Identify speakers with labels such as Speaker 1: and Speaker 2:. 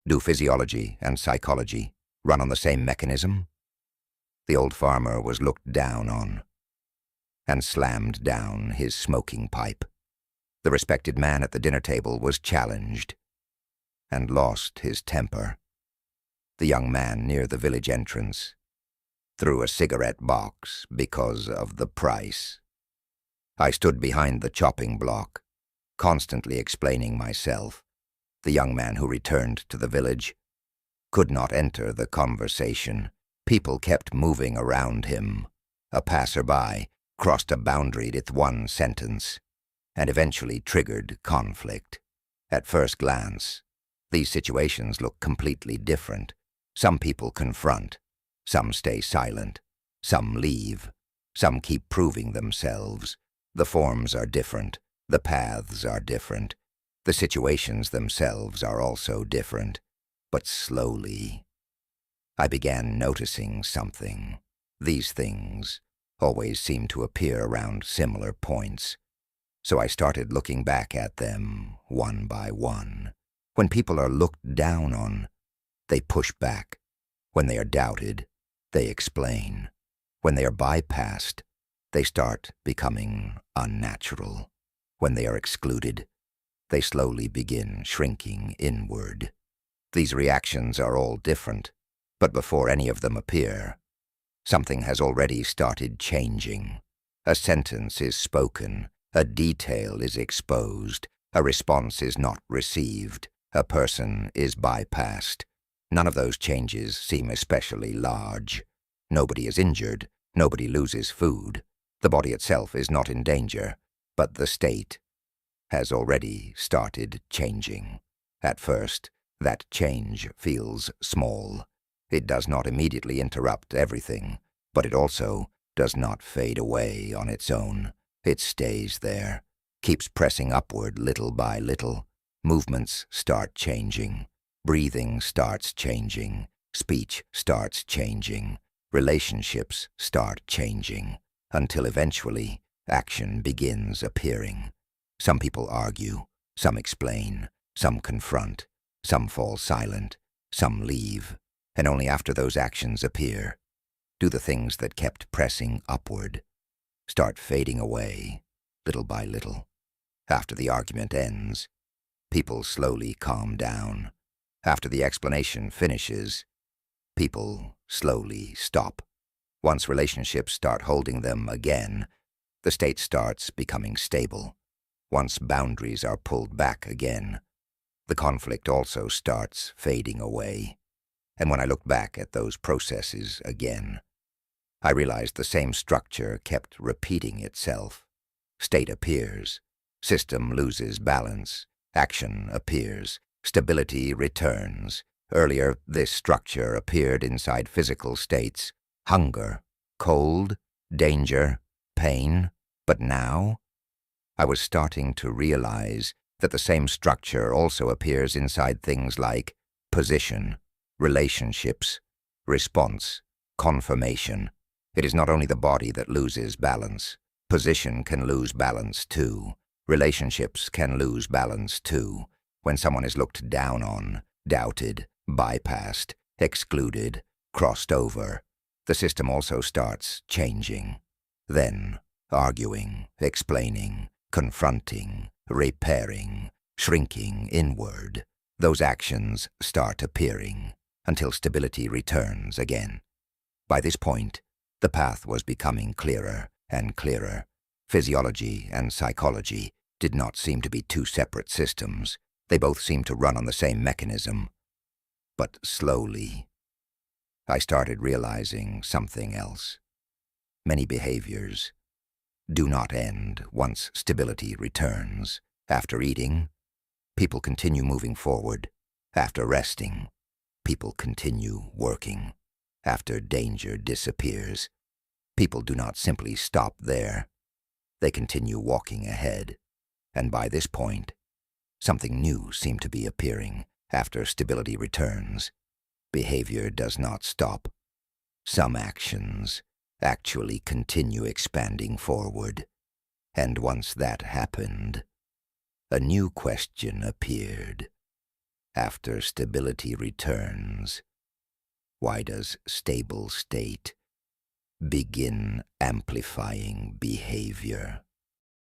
Speaker 1: Do physiology and psychology run on the same mechanism? The old farmer was looked down on and slammed down his smoking pipe. The respected man at the dinner table was challenged and lost his temper. The young man near the village entrance threw a cigarette box because of the price. I stood behind the chopping block, constantly explaining myself. The young man who returned to the village could not enter the conversation. People kept moving around him. A passerby crossed a boundary with one sentence and eventually triggered conflict. At first glance, these situations look completely different. Some people confront, some stay silent, some leave, some keep proving themselves. The forms are different, the paths are different, the situations themselves are also different. But slowly, I began noticing something. These things always seem to appear around similar points, so I started looking back at them one by one. When people are looked down on, they push back. When they are doubted, they explain. When they are bypassed, they start becoming unnatural. When they are excluded, they slowly begin shrinking inward. These reactions are all different, but before any of them appear, something has already started changing. A sentence is spoken, a detail is exposed, a response is not received, a person is bypassed. None of those changes seem especially large. Nobody is injured, nobody loses food. The body itself is not in danger, but the state has already started changing. At first, that change feels small. It does not immediately interrupt everything, but it also does not fade away on its own. It stays there, keeps pressing upward little by little. Movements start changing. Breathing starts changing. Speech starts changing. Relationships start changing, until eventually action begins appearing. Some people argue, some explain, some confront, some fall silent, some leave, and only after those actions appear do the things that kept pressing upward start fading away, little by little. After the argument ends, people slowly calm down. After the explanation finishes, people slowly stop. Once relationships start holding them again, the state starts becoming stable. Once boundaries are pulled back again, the conflict also starts fading away. And when I looked back at those processes again, I realized the same structure kept repeating itself. State appears, system loses balance, action appears, stability returns. Earlier, this structure appeared inside physical states: hunger, cold, danger, pain. But now, I was starting to realize that the same structure also appears inside things like position, relationships, response, confirmation. It is not only the body that loses balance. Position can lose balance too. Relationships can lose balance too. When someone is looked down on, doubted, bypassed, excluded, crossed over, the system also starts changing. Then, arguing, explaining, confronting, repairing, shrinking inward, those actions start appearing until stability returns again. By this point, the path was becoming clearer and clearer. Physiology and psychology did not seem to be two separate systems. They both seemed to run on the same mechanism. But slowly, I started realizing something else. Many behaviors do not end once stability returns. After eating, people continue moving forward. After resting, people continue working. After danger disappears, people do not simply stop there. They continue walking ahead. And by this point, something new seemed to be appearing. After stability returns, behavior does not stop. Some actions actually continue expanding forward. And once that happened, a new question appeared. after stability returns, why does stable state begin amplifying behavior?